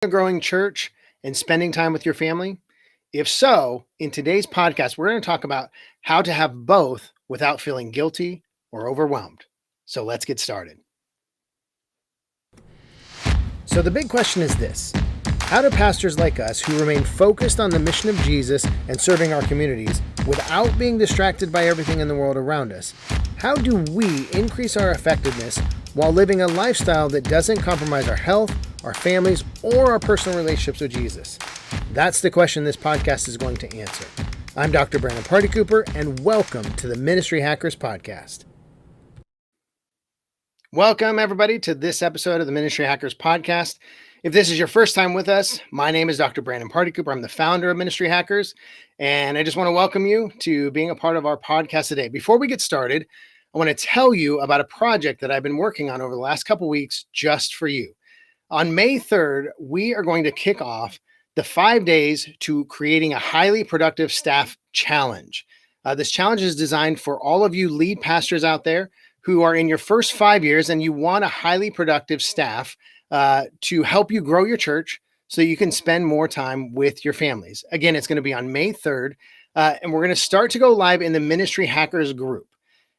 a growing church and spending time with your family? If so, in today's podcast, we're going to talk about how to have both without feeling guilty or overwhelmed. So let's get started. So, the big question is this: how do pastors like us who remain focused on the mission of Jesus and serving our communities without being distracted by everything in the world around us, how do we increase our effectiveness while living a lifestyle that doesn't compromise our health, our families, or our personal relationships with Jesus? That's the question this podcast is going to answer. I'm Dr. Brandon Party Cooper, and welcome to the Ministry Hackers Podcast. Welcome, everybody, to this episode of the Ministry Hackers Podcast. If this is your first time with us, my name is Dr. Brandon Party Cooper. I'm the founder of Ministry Hackers, and I just want to welcome you to being a part of our podcast today. Before we get started, I want to tell you about a project that I've been working on over the last couple of weeks just for you. On May 3rd, we are going to kick off the 5 days to creating a highly productive staff challenge. This challenge is designed for all of you lead pastors out there who are in your first 5 years and you want a highly productive staff to help you grow your church so you can spend more time with your families. Again, it's going to be on May 3rd, and we're going to start to go live in the Ministry Hackers group.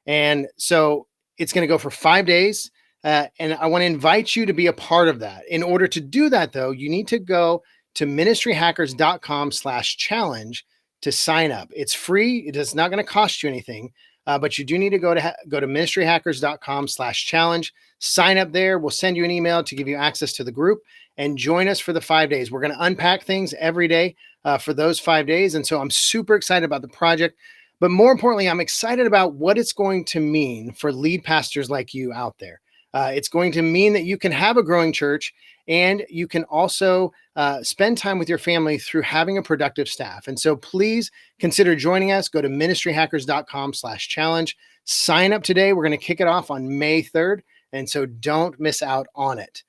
And so it's going to go for 5 days, and I want to invite you to be a part of that. In order to do that, though, you need to go to ministryhackers.com/challenge to sign up. It's free. It is not going to cost you anything. But you do need to go to ministryhackers.com/challenge, sign up there. We'll send you an email to give you access to the group and join us for the 5 days. We're going to unpack things every day for those 5 days. And so I'm super excited about the project. But more importantly, I'm excited about what it's going to mean for lead pastors like you out there. It's going to mean that you can have a growing church and you can also spend time with your family through having a productive staff. And so please consider joining us. Go to ministryhackers.com/challenge. Sign up today. We're going to kick it off on May 3rd. And so don't miss out on it.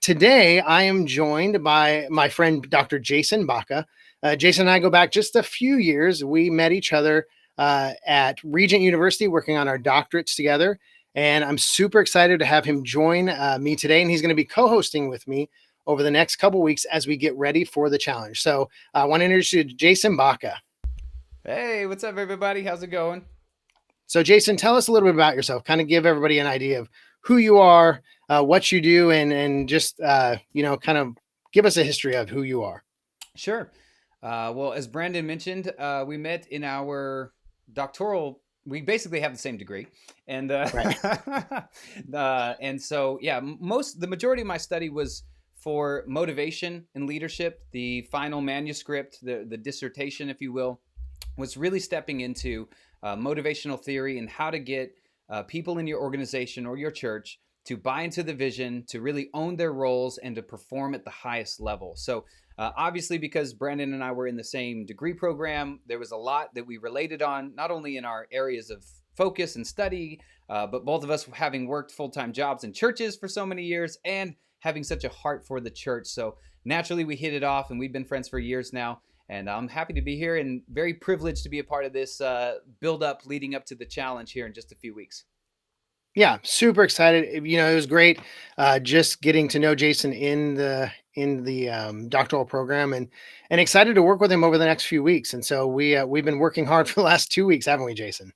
Today, I am joined by my friend, Dr. Jason Baca. Jason and I go back just a few years. We met each other at Regent University working on our doctorates together. And I'm super excited to have him join me today. And he's going to be co-hosting with me over the next couple weeks as we get ready for the challenge. So I want to introduce you to Jason Baca. Hey, what's up, everybody? How's it going? So Jason, tell us a little bit about yourself. Kind of give everybody an idea of who you are, what you do, and just, kind of give us a history of who you are. Sure. Well, as Brandon mentioned, we met in our doctoral. We basically have the same degree, and Right. and so the majority of my study was for motivation and leadership. The final manuscript, the dissertation, if you will, was really stepping into motivational theory and how to get people in your organization or your church to buy into the vision, to really own their roles, and to perform at the highest level. So obviously, because Brandon and I were in the same degree program, there was a lot that we related on, not only in our areas of focus and study, but both of us having worked full-time jobs in churches for so many years and having such a heart for the church. So naturally, we hit it off, and we've been friends for years now. And I'm happy to be here and very privileged to be a part of this build-up leading up to the challenge here in just a few weeks. Yeah, super excited. It was great just getting to know Jason in the doctoral program, and excited to work with him over the next few weeks. And so we've been working hard for the last 2 weeks, haven't we, Jason?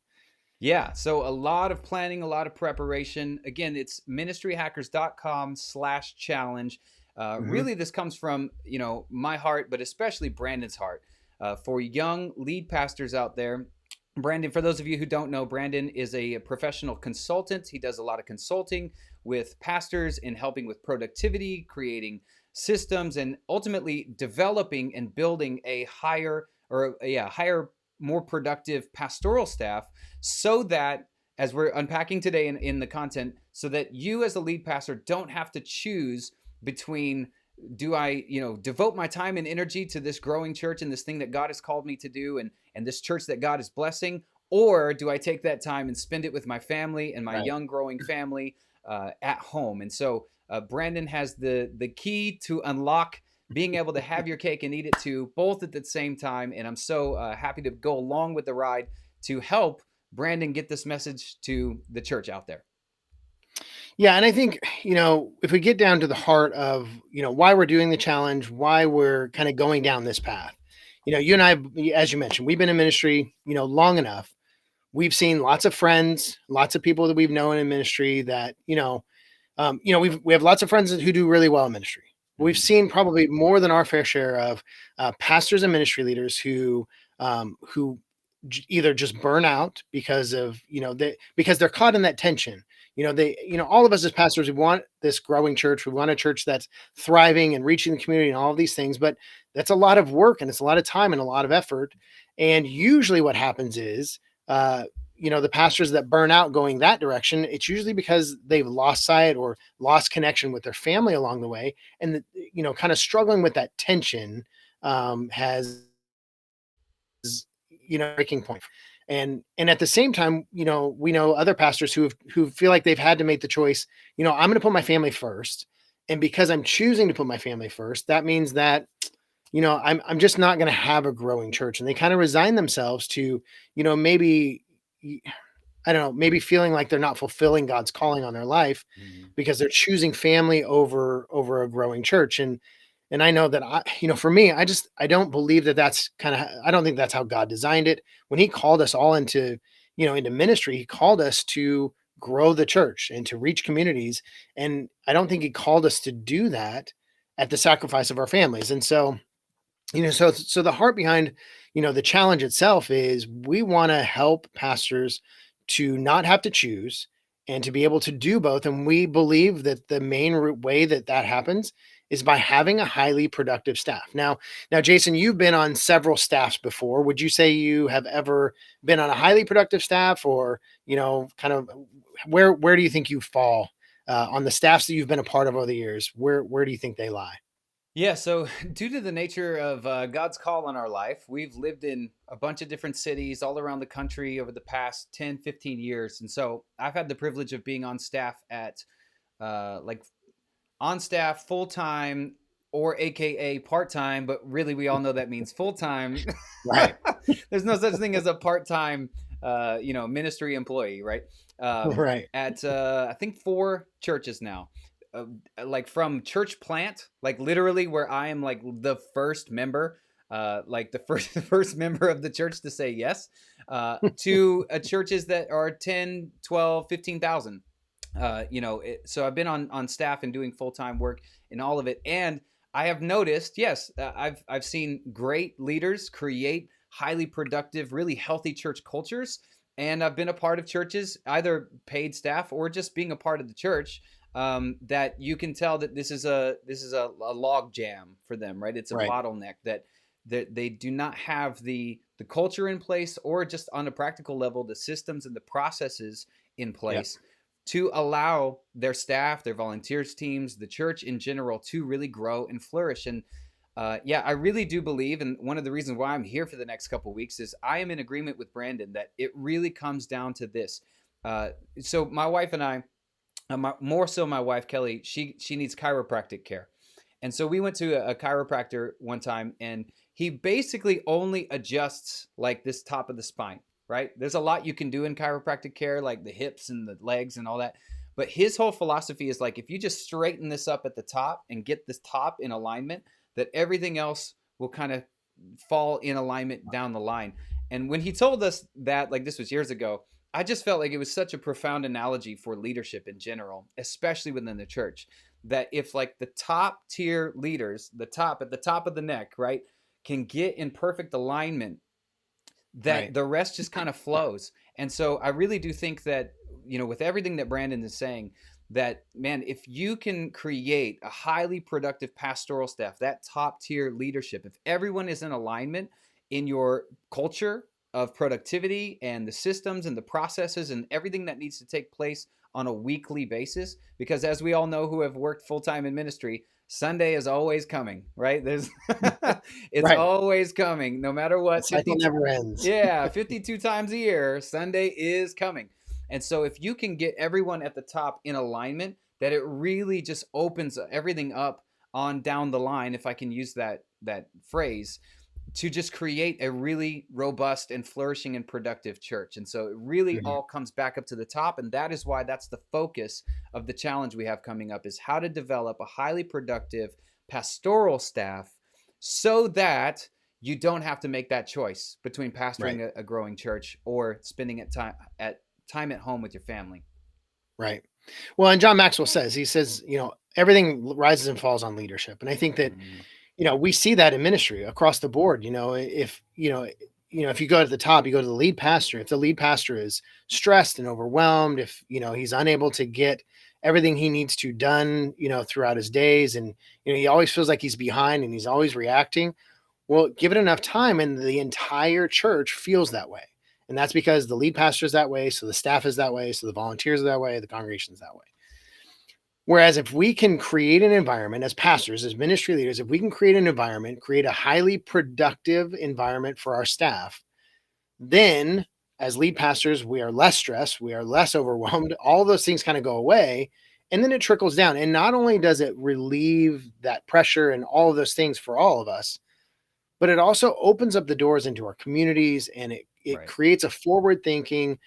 Yeah, so a lot of planning, a lot of preparation. Again, it's ministryhackers.com/challenge. Really, this comes from my heart, but especially Brandon's heart for young lead pastors out there. Brandon, for those of you who don't know, Brandon is a professional consultant. He does a lot of consulting with pastors in helping with productivity, creating systems, and ultimately developing and building a higher, more productive pastoral staff, so that, as we're unpacking today in the content, so that you as a lead pastor don't have to choose between, do I, devote my time and energy to this growing church and this thing that God has called me to do, and this church that God is blessing, or do I take that time and spend it with my family and my Right. young growing family at home? And so Brandon has the key to unlock being able to have your cake and eat it too, both at the same time. And I'm so happy to go along with the ride to help Brandon get this message to the church out there. Yeah, and I think, if we get down to the heart of, why we're doing the challenge, why we're kind of going down this path. You and I, as you mentioned, we've been in ministry, long enough. We've seen lots of friends, lots of people that we've known in ministry that, we have lots of friends who do really well in ministry. We've Mhm. seen probably more than our fair share of pastors and ministry leaders who either just burn out because of because they're caught in that tension. All of us as pastors, we want this growing church. We want a church that's thriving and reaching the community and all of these things, but that's a lot of work and it's a lot of time and a lot of effort. And usually, what happens is uh, the pastors that burn out going that direction, it's usually because they've lost sight or lost connection with their family along the way. And, kind of struggling with that tension has, breaking point. And at the same time, we know other pastors who feel like they've had to make the choice, I'm going to put my family first. And because I'm choosing to put my family first, that means that I'm just not going to have a growing church. And they kind of resign themselves to, maybe I don't know, maybe feeling like they're not fulfilling God's calling on their life Mhm. because they're choosing family over a growing church. And I know that for me, I don't believe that that's I don't think that's how God designed it. When He called us all into ministry, He called us to grow the church and to reach communities. And I don't think He called us to do that at the sacrifice of our families. And so so the heart behind the challenge itself is we want to help pastors to not have to choose and to be able to do both. And we believe that the main way that that happens is by having a highly productive staff. Now Jason, you've been on several staffs before. Would you say you have ever been on a highly productive staff, or kind of where do you think you fall on the staffs that you've been a part of over the years? Where do you think they lie? Yeah, so due to the nature of God's call on our life, we've lived in a bunch of different cities all around the country over the past 10, 15 years. And so I've had the privilege of being on staff at like on staff full time or AKA part time, but really we all know that means full time. Right. There's no such thing as a part time, ministry employee, right? Um, Right. at I think 4 churches now. Uh, like from church plant, like literally where I am like the first member, like the first the first member of the church to say yes, to churches that are 10, 12, 15,000. So I've been on staff and doing full-time work in all of it, and I have noticed, yes, I've seen great leaders create highly productive, really healthy church cultures, and I've been a part of churches, either paid staff or just being a part of the church, that you can tell that this is a log jam for them, right? It's a Right. bottleneck that they do not have the culture in place, or just on a practical level the systems and the processes in Yeah. place to allow their staff, their volunteers teams, the church in general to really grow and flourish. And yeah, I really do believe, and one of the reasons why I'm here for the next couple of weeks is I am in agreement with Brandon that it really comes down to this. Uh, so my wife and I, more so my wife Kelly, she needs chiropractic care, and so we went to a chiropractor one time, and he basically only adjusts like this top of the spine, right? There's a lot you can do in chiropractic care, like the hips and the legs and all that. But his whole philosophy is like, if you just straighten this up at the top and get this top in alignment, that everything else will kind of fall in alignment down the line. And when he told us that, like this was years ago, I just felt like it was such a profound analogy for leadership in general, especially within the church, that if like the top tier leaders, the top at the top of the neck, right, can get in perfect alignment, that Right. the rest just kind of flows. And so I really do think that, with everything that Brandon is saying, that man, if you can create a highly productive pastoral staff, that top tier leadership, if everyone is in alignment in your culture of productivity and the systems and the processes and everything that needs to take place on a weekly basis, because as we all know who have worked full time in ministry, Sunday is always coming, right? There's it's Right. always coming, no matter The what. cycle 50, never ends. yeah, 52 times a year, Sunday is coming. And so if you can get everyone at the top in alignment, that it really just opens everything up on down the line, if I can use that phrase, to just create a really robust and flourishing and productive church. And so it really Mhm. all comes back up to the top. And that is why that's the focus of the challenge we have coming up, is how to develop a highly productive pastoral staff so that you don't have to make that choice between Right. pastoring a growing church or spending time at home with your family. Right. Well, and John Maxwell says, he says, everything rises and falls on leadership. And I think that, Mm, we see that in ministry across the board. If you go to the top, you go to the lead pastor. If the lead pastor is stressed and overwhelmed, if, he's unable to get everything he needs to done, throughout his days, and, he always feels like he's behind and he's always reacting. Well, give it enough time, and the entire church feels that way. And that's because the lead pastor is that way. So the staff is that way. So the volunteers are that way. The congregation is that way. Whereas if we can create an environment as pastors, as ministry leaders, if we can create an environment, create a highly productive environment for our staff, then as lead pastors, we are less stressed, we are less overwhelmed. All of those things kind of go away. And then it trickles down. And not only does it relieve that pressure and all of those things for all of us, but it also opens up the doors into our communities, and it right. creates a forward thinking,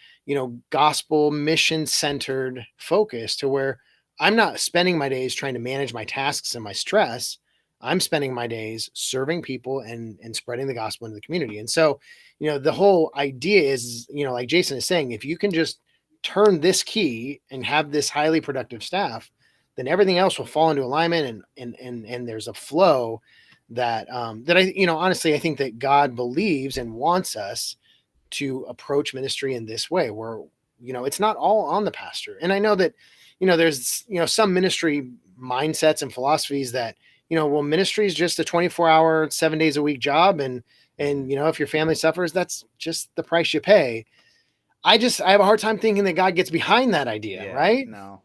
gospel mission centered focus to where I'm not spending my days trying to manage my tasks and my stress. I'm spending my days serving people and spreading the gospel into the community. And so, the whole idea is, like Jason is saying, if you can just turn this key and have this highly productive staff, then everything else will fall into alignment, and there's a flow that I, honestly, I think that God believes and wants us to approach ministry in this way, where, it's not all on the pastor. And I know that, there's, some ministry mindsets and philosophies that, well, ministry is just a 24-hour, 7 days a week job. And, Mhm. if your family suffers, that's just the price you pay. I have a hard time thinking that God gets behind that idea. Yeah, Right. no.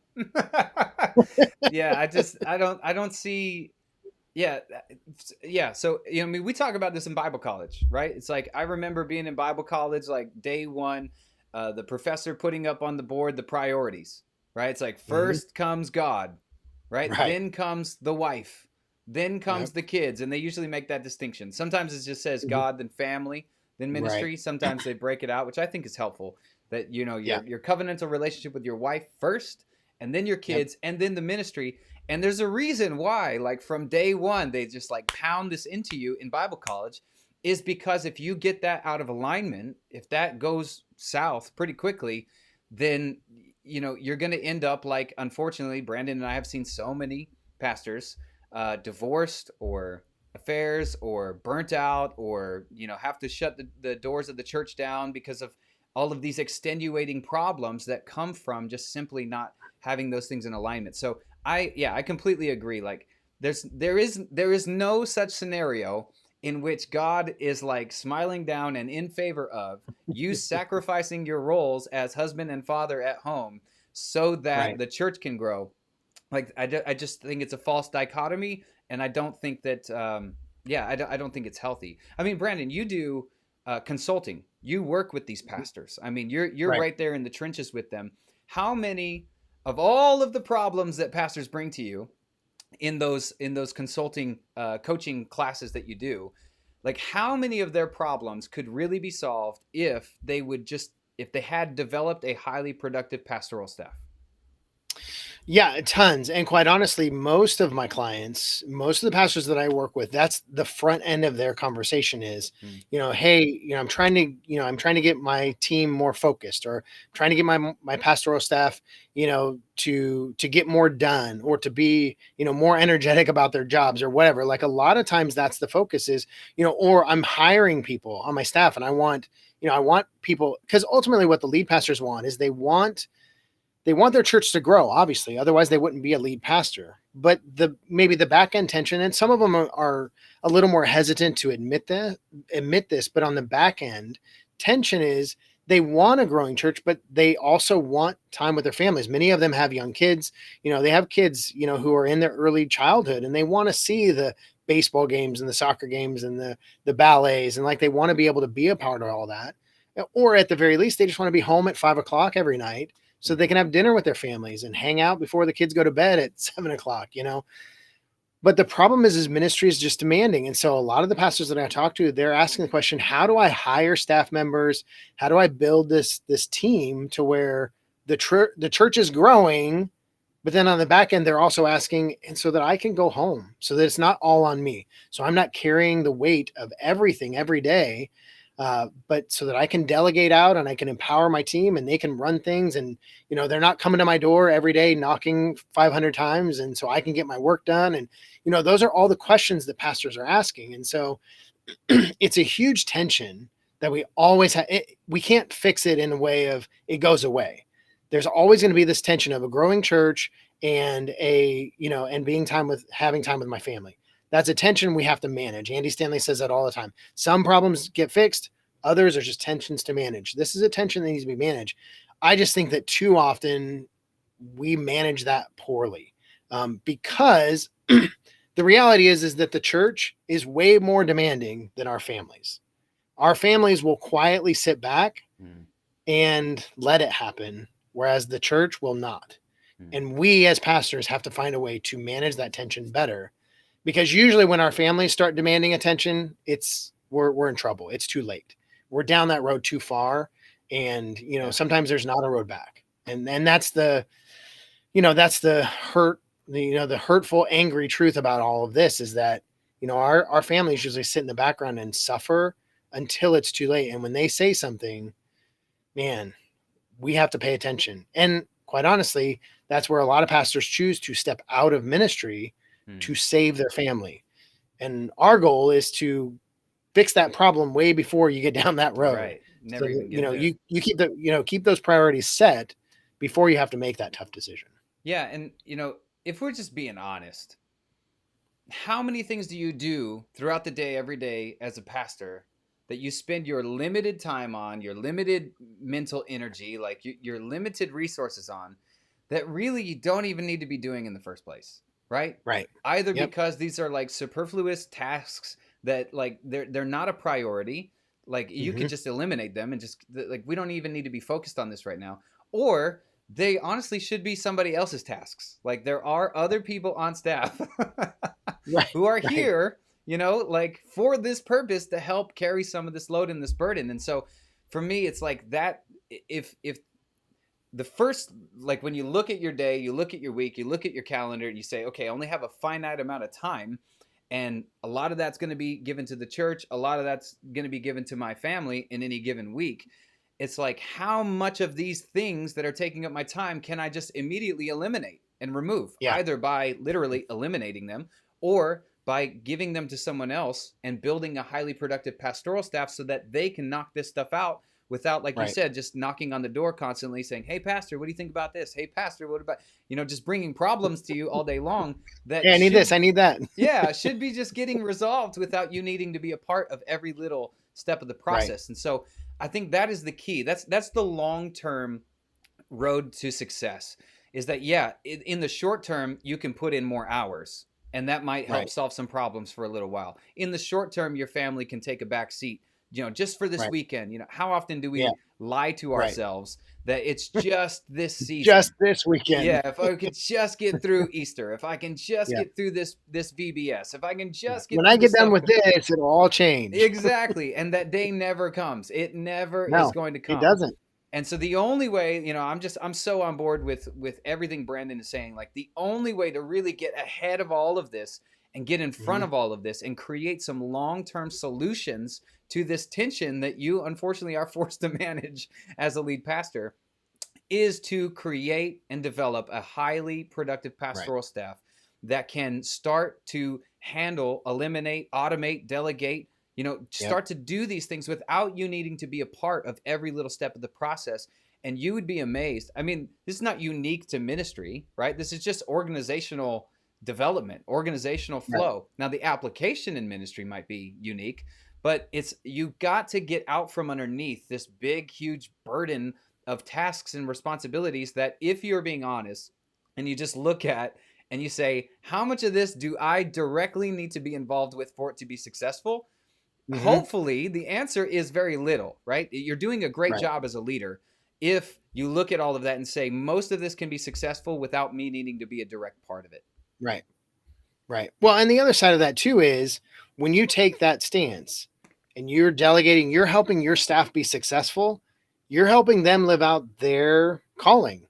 Yeah, I don't see. Yeah, yeah. So I mean, we talk about this in Bible college, right? It's like I remember being in Bible college, like day one, the professor putting up on the board the priorities, right? It's like Mhm. first comes God, right? Right. Then comes the wife, then comes Yep. the kids, and they usually make that distinction. Sometimes it just says Mhm. God, then family, then Right. ministry. Sometimes they break it out, which I think is helpful. That Yeah. your covenantal relationship with your wife first, and then your Yep. kids, and then the ministry. And there's a reason why, like from day one, they just like pound this into you in Bible college, is because if you get that out of alignment, if that goes south pretty quickly, then you're going to end up like, unfortunately, Brandon and I have seen so many pastors divorced or affairs or burnt out or have to shut the doors of the church down because of all of these extenuating problems that come from just simply not having those things in alignment. So I completely agree. Like there is no such scenario in which God is like smiling down and in favor of you sacrificing your roles as husband and father at home so that Right. the church can grow. Like I just think it's a false dichotomy, and I don't think that I don't think it's healthy. I mean, Brandon, you do consulting. You work with these pastors. I mean, you're Right. right there in the trenches with them. How many of all of the problems that pastors bring to you in those consulting coaching classes that you do, like how many of their problems could really be solved if they had developed a highly productive pastoral staff? Yeah, tons. And quite honestly, most of my clients, most of the pastors that I work with, that's the front end of their conversation is, Mm, hey, I'm trying to get my team more focused, or trying to get my pastoral staff, to get more done, or to be, more energetic about their jobs or whatever. Like a lot of times that's the focus is, or I'm hiring people on my staff, and I want people, because ultimately what the lead pastors want is they want their church to grow, obviously, otherwise they wouldn't be a lead pastor. But maybe the back end tension, and some of them are a little more hesitant to admit this, but on the back end tension is they want a growing church, but they also want time with their families. Many of them have young kids. They have kids, who are in their early childhood, and they want to see the baseball games and the soccer games and the ballets, and like they want to be able to be a part of all that. Or at the very least, they just want to be home at 5 o'clock every night so they mhm. can have dinner with their families and hang out before the kids go to bed at 7 o'clock. But the problem is ministry is just demanding. And so a lot of the pastors that I talk to, they're asking the question, how do I hire staff members? How do I build this team to where the church is growing, but then on the back end, they're also asking, and so that I can go home, so that it's not all on me. So I'm not carrying the weight of everything every day, but so that I can delegate out and I can empower my team and they can run things. And, they're not coming to my door every day, knocking 500 times. And so I can get my work done. And, those are all the questions that pastors are asking. And so it's a huge tension that we always have. We can't fix it in a way of it goes away. There's always going to be this tension of a growing church and and having time with my family. That's a tension we have to manage. Andy Stanley says that all the time. Some problems get fixed. Others are just tensions to manage. This is a tension that needs to be managed. I just think that too often we manage that poorly, because the reality is that the church is way more demanding than our families. Our families will quietly sit back and let it happen, whereas the church will not. And we as pastors have to find a way to manage that tension better, because usually when our families start demanding attention, we're in trouble. It's too late. We're down that road too far. And, sometimes there's not a road back. And that's the hurt, the hurtful, angry truth about all of this is that, our families usually sit in the background and suffer until it's too late. And when they say something, man, we have to pay attention. And quite honestly, that's where a lot of pastors choose to step out of ministry to save their family. And our goal is to fix that problem way before you get down that road. Right. Never So even get there. you keep those priorities set before you have to make that tough decision. Yeah. And, if we're just being honest, how many things do you do throughout the day, every day as a pastor that you spend your limited time on, your limited mental energy, like your limited resources on, that really you don't even need to be doing in the first place, right? Right. Either because these are like superfluous tasks that like they're not a priority, like you could just eliminate them and just like we don't even need to be focused on this right now, or they honestly should be somebody else's tasks. Like there are other people on staff who are here, like for this purpose to help carry some of this load and this burden. And so for me, it's like that. If the first, like when you look at your day, you look at your week, you look at your calendar and you say, okay, I only have a finite amount of time. And a lot of that's going to be given to the church. A lot of that's going to be given to my family in any given week. It's like, how much of these things that are taking up my time can I just immediately eliminate and remove, either by literally eliminating them or by giving them to someone else and building a highly productive pastoral staff so that they can knock this stuff out without, like you said, just knocking on the door constantly saying, hey, pastor, what do you think about this? Hey, pastor, what about, just bringing problems to you all day long. That I need this, I need that. Yeah, should be just getting resolved without you needing to be a part of every little step of the process. And so I think that is the key. That's the long-term road to success, is that, in the short term, you can put in more hours and that might help solve some problems for a little while. In the short term, your family can take a back seat, just for this weekend. How often do we lie to ourselves that it's just this season, just this weekend? Yeah, if I could just get through Easter, if I can just get through this VBS, if I can just get when I get done with this, it'll all change. Exactly. And that day never comes. It never is going to come. It doesn't. And so the only way, I'm so on board with everything Brandon is saying. Like the only way to really get ahead of all of this and get in front of all of this and create some long-term solutions to this tension that you unfortunately are forced to manage as a lead pastor is to create and develop a highly productive pastoral staff that can start to handle, eliminate, automate, delegate, start to do these things without you needing to be a part of every little step of the process. And you would be amazed. I mean, this is not unique to ministry, right? This is just organizational development, organizational flow. Now, the application in ministry might be unique, but you've got to get out from underneath this big, huge burden of tasks and responsibilities that, if you're being honest and you just look at and you say, how much of this do I directly need to be involved with for it to be successful? Hopefully the answer is very little, right? You're doing a great job as a leader if you look at all of that and say, most of this can be successful without me needing to be a direct part of it. Right. Right. Well, and the other side of that too is when you take that stance and you're delegating, you're helping your staff be successful, you're helping them live out their calling.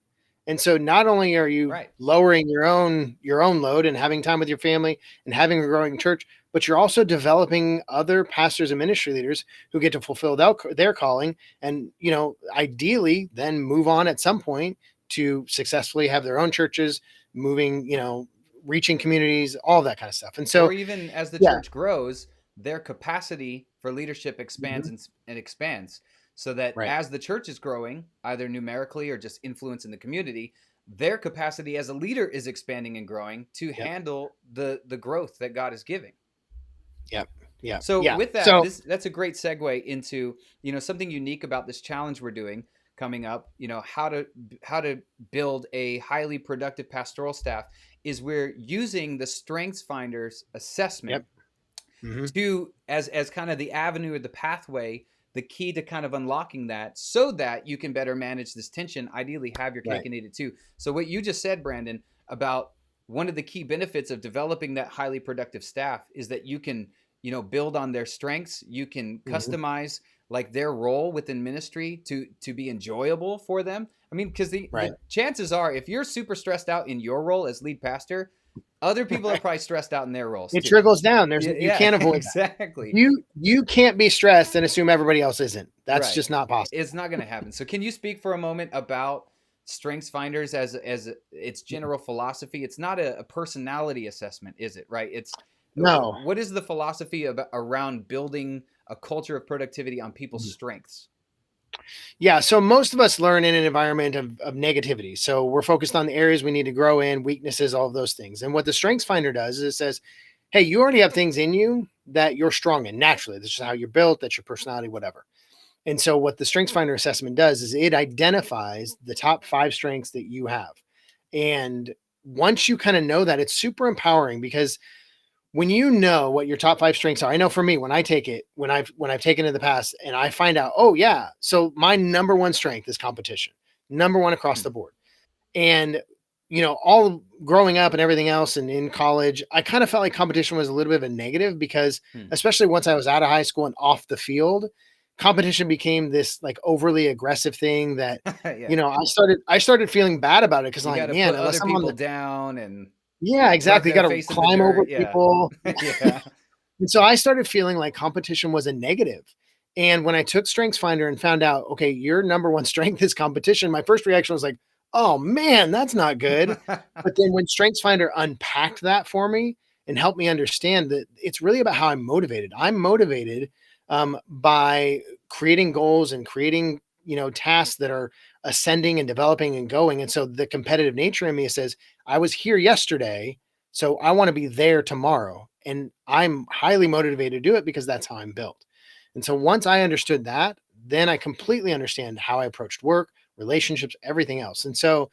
And so not only are you Right. lowering your own load and having time with your family and having a growing church, but you're also developing other pastors and ministry leaders who get to fulfill their calling and, ideally then move on at some point to successfully have their own churches moving, reaching communities, all that kind of stuff. And Or so, even as the yeah, church grows, their capacity for leadership expands mhm, and expands, so that right, as the church is growing, either numerically or just influence in the community, their capacity as a leader is expanding and growing to yep, handle the growth that God is giving. yep, yep, So yeah. with that, So, that's a great segue into, something unique about this challenge we're doing coming up, how to build a highly productive pastoral staff is we're using the Strengthsfinders assessment yep, hmm, to as kind of the avenue or the pathway, the key to kind of unlocking that so that you can better manage this tension, ideally have your cake right, and eat it too. So what you just said, Brandon, about one of the key benefits of developing that highly productive staff is that you can, build on their strengths, you can hmm, customize like their role within ministry to be enjoyable for them. I mean, because the right. chances are if you're super stressed out in your role as lead pastor, other people are probably stressed out in their roles It too. trickles down. Yeah, You yeah, can't avoid that. exactly. You can't be stressed and assume everybody else isn't. That's Right. just not possible. It's not going to happen. So, can you speak for a moment about Strengths Finders as its general philosophy? It's not a personality assessment, is it? Right. It's No. what is the philosophy around building a culture of productivity on people's strengths? Yeah. So most of us learn in an environment of negativity. So we're focused on the areas we need to grow in, weaknesses, all of those things. And what the Strengths Finder does is it says, hey, you already have things in you that you're strong in naturally. This is how you're built, that's your personality, whatever. And so what the StrengthsFinder assessment does is it identifies the top 5 strengths that you have. And once you kind of know that, it's super empowering because when you know what your top 5 strengths are, I know for me when I take it, when I've taken it in the past and I find out, oh yeah, so my number one strength is competition. Number one across Hmm. the board. And all growing up and everything else and in college, I kind of felt like competition was a little bit of a negative because Hmm. especially once I was out of high school and off the field, competition became this like overly aggressive thing that Yeah. I started feeling bad about it because I'm You got like, to man, put unless other I'm on people the down and yeah, rub exactly. You their got to face in the climb over dirt. Yeah. people. Yeah. And so I started feeling like competition was a negative. And when I took StrengthsFinder and found out, okay, your number one strength is competition, my first reaction was like, oh man, that's not good. But then when StrengthsFinder unpacked that for me and helped me understand that it's really about how I'm motivated. I'm motivated by creating goals and creating, tasks that are ascending and developing and going. And so the competitive nature in me says, I was here yesterday, so I want to be there tomorrow. And I'm highly motivated to do it because that's how I'm built. And so once I understood that, then I completely understand how I approached work, relationships, everything else. And so,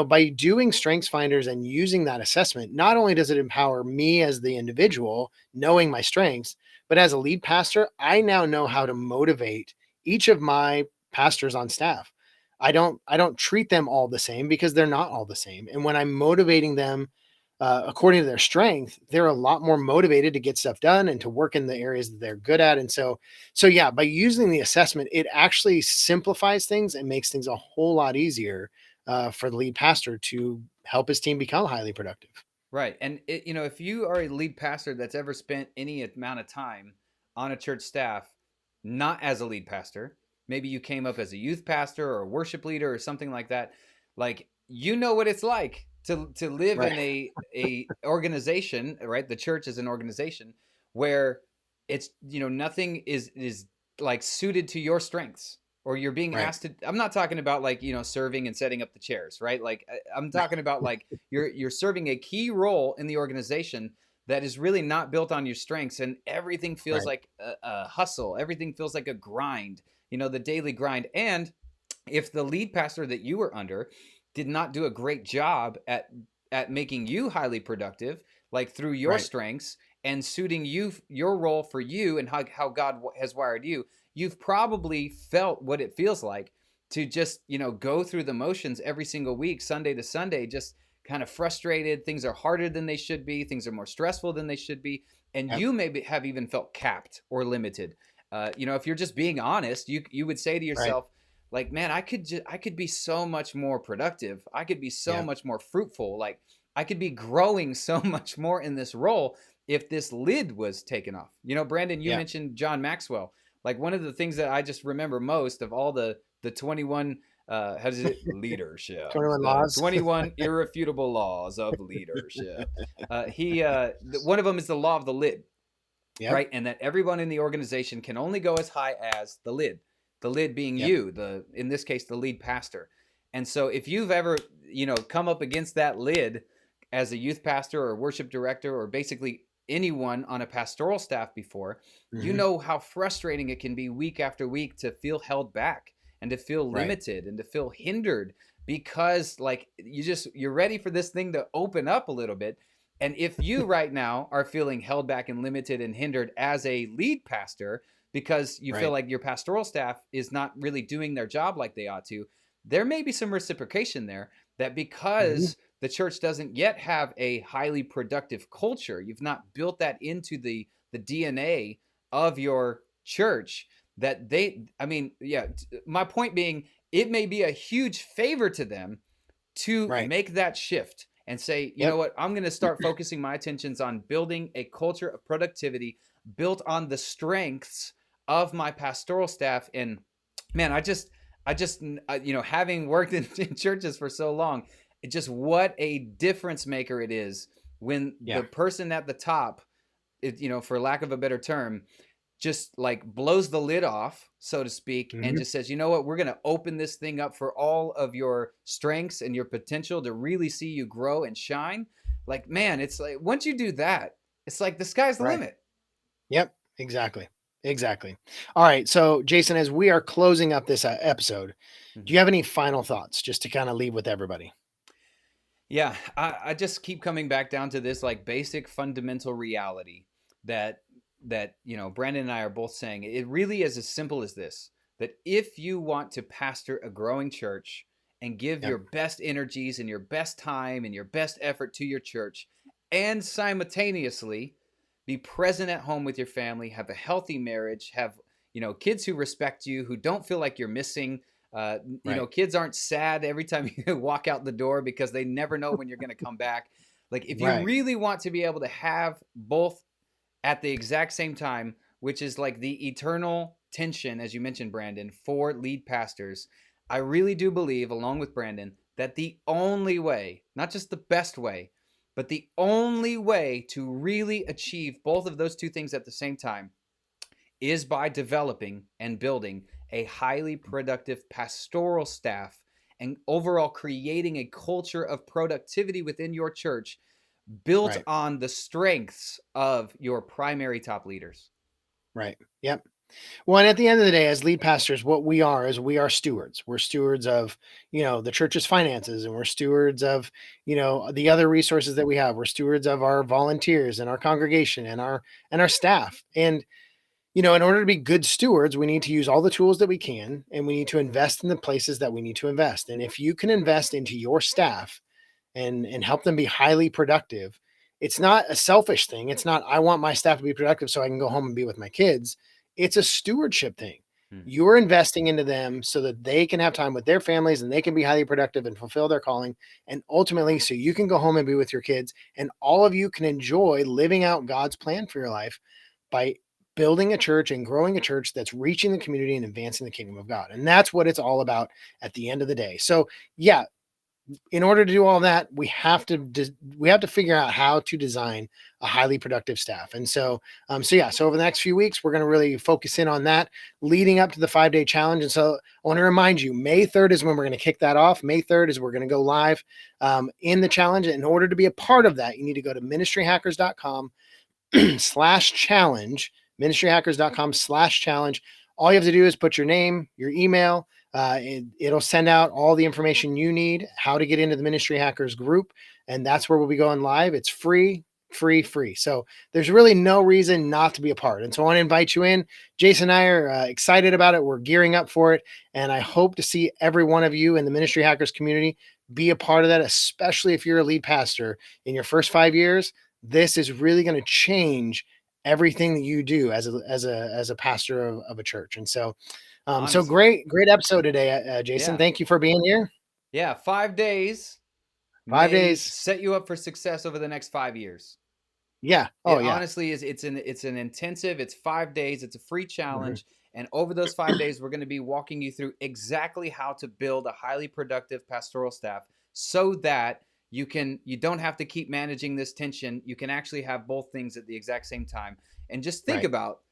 by doing strengths finders and using that assessment, not only does it empower me as the individual, knowing my strengths, but as a lead pastor, I now know how to motivate each of my pastors on staff. I don't treat them all the same because they're not all the same. And when I'm motivating them according to their strength, they're a lot more motivated to get stuff done and to work in the areas that they're good at. And so yeah, by using the assessment, it actually simplifies things and makes things a whole lot easier for the lead pastor to help his team become highly productive. Right. And if you are a lead pastor that's ever spent any amount of time on a church staff, not as a lead pastor, maybe you came up as a youth pastor or a worship leader or something like that, like you know what it's like to live Right. in a organization, right? The church is an organization where it's nothing is like suited to your strengths, or you're being Right. asked to. I'm not talking about like serving and setting up the chairs, right? Like I'm talking about like you're serving a key role in the organization that is really not built on your strengths, and everything feels Right. like a hustle, everything feels like a grind, the daily grind. And if the lead pastor that you were under did not do a great job at making you highly productive, like through your Right. strengths and suiting your role for you and how God has wired you, you've probably felt what it feels like to just go through the motions every single week, Sunday to Sunday, just kind of frustrated. Things are harder than they should be. Things are more stressful than they should be. And Yep. you maybe have even felt capped or limited. If you're just being honest, you would say to Right. yourself, like, man, I could be so much more productive. I could be so Yeah. much more fruitful. Like, I could be growing so much more in this role if this lid was taken off. Brandon, you Yeah. mentioned John Maxwell. Like, one of the things that I just remember most of all the 21 how does it leadership 21 the laws. 21 irrefutable laws of leadership. One of them is the law of the lid. Yep. Right? And that everyone in the organization can only go as high as the lid. The lid being Yep. you, in this case, the lead pastor. And so if you've ever, come up against that lid as a youth pastor or worship director or basically anyone on a pastoral staff before, you know how frustrating it can be week after week to feel held back and to feel Right. limited and to feel hindered because like you're ready for this thing to open up a little bit. And if you right now are feeling held back and limited and hindered as a lead pastor because you feel Right. like your pastoral staff is not really doing their job like they ought to, there may be some reciprocation there that because the church doesn't yet have a highly productive culture, you've not built that into the DNA of your church, that my point being, it may be a huge favor to them to Right. make that shift and say, you know what, I'm going to start focusing my attentions on building a culture of productivity built on the strengths of my pastoral staff. And man, I just having worked in churches for so long, what a difference maker it is when the person at the top, for lack of a better term, just like blows the lid off, so to speak, and just says, you know what, we're going to open this thing up for all of your strengths and your potential to really see you grow and shine. Like, man, it's like once you do that, it's like the sky's the limit. Yep, exactly. All right. So, Jason, as we are closing up this episode, do you have any final thoughts just to kind of leave with everybody? Yeah, I just keep coming back down to this like basic fundamental reality that Brandon and I are both saying. It really is as simple as this, that if you want to pastor a growing church and give your best energies and your best time and your best effort to your church, and simultaneously be present at home with your family, have a healthy marriage, have kids who respect you, who don't feel like you're missing. Kids aren't sad every time you walk out the door because they never know when you're going to come back. Like, if you really want to be able to have both at the exact same time, which is like the eternal tension, as you mentioned, Brandon, for lead pastors, I really do believe, along with Brandon, that the only way, not just the best way, but the only way to really achieve both of those two things at the same time is by developing and building a highly productive pastoral staff and overall creating a culture of productivity within your church built on the strengths of your primary top leaders. Right. Yep. Well, and at the end of the day, as lead pastors, what we are is we are stewards. We're stewards of, the church's finances, and we're stewards of, the other resources that we have. We're stewards of our volunteers and our congregation and our staff. And, in order to be good stewards, we need to use all the tools that we can, and we need to invest in the places that we need to invest. And if you can invest into your staff and help them be highly productive, it's not a selfish thing. It's not, I want my staff to be productive so I can go home and be with my kids. It's a stewardship thing. You're investing into them so that they can have time with their families and they can be highly productive and fulfill their calling. And ultimately, so you can go home and be with your kids, and all of you can enjoy living out God's plan for your life by building a church and growing a church that's reaching the community and advancing the kingdom of God. And that's what it's all about at the end of the day. So, yeah, in order to do all that, we have to figure out how to design a highly productive staff. And so over the next few weeks, we're going to really focus in on that leading up to the 5-day challenge. And so I want to remind you, May 3rd is when we're going to kick that off. May 3rd is we're going to go live in the challenge. In order to be a part of that, you need to go to ministryhackers.com/challenge, ministryhackers.com/challenge. All you have to do is put your name, your email. It'll send out all the information you need, how to get into the Ministry Hackers group. And that's where we'll be going live. It's free. So there's really no reason not to be a part. And so I want to invite you in. Jason and I are excited about it. We're gearing up for it. And I hope to see every one of you in the Ministry Hackers community be a part of that, especially if you're a lead pastor in your first 5 years. This is really going to change everything that you do as a pastor of a church. And so, so Honestly. great episode today, Jason. Yeah. Thank you for being here. Yeah. 5 days 5 days. may set you up for success over the next 5 years. Yeah. Oh, It yeah. honestly is. It's an intensive. It's 5 days. It's a free Mhm. challenge, and over those 5 days, we're going to be walking you through exactly how to build a highly productive pastoral staff, so that you don't have to keep managing this tension. You can actually have both things at the exact same time. And just think Right. about,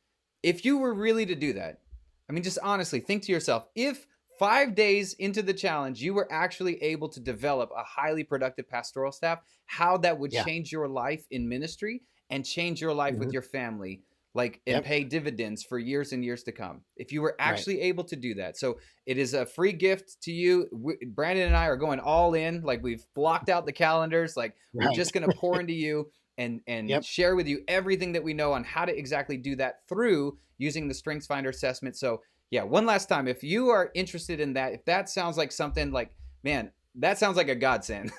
if you were really to do that. I mean, just honestly think to yourself, if 5 days into the challenge you were actually able to develop a highly productive pastoral staff, how that would Yeah. change your life in ministry and change your life with Mhm. your family, like, and Yep. pay dividends for years and years to come, if you were Right. actually able to do that. So it is a free gift to you. Brandon and I are going all in. Like, we've blocked out the calendars. Like, we're Right. just going to pour into you and Yep. share with you everything that we know on how to exactly do that through using the Strengthsfinder assessment. So yeah, one last time, if you are interested in that, if that sounds like something like, man, that sounds like a godsend.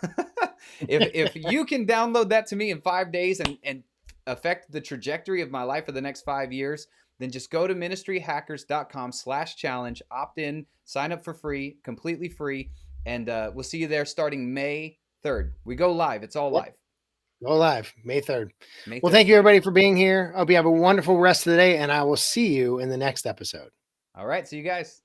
If you can download that to me in 5 days and affect the trajectory of my life for the next 5 years, then just go to ministryhackers.com/challenge, opt in, sign up for free, completely free, and we'll see you there starting May 3rd. We go live. It's all Yep. live. Go live May 3rd. May 3rd. Well, thank you everybody for being here. I hope you have a wonderful rest of the day, and I will see you in the next episode. All right. See you guys.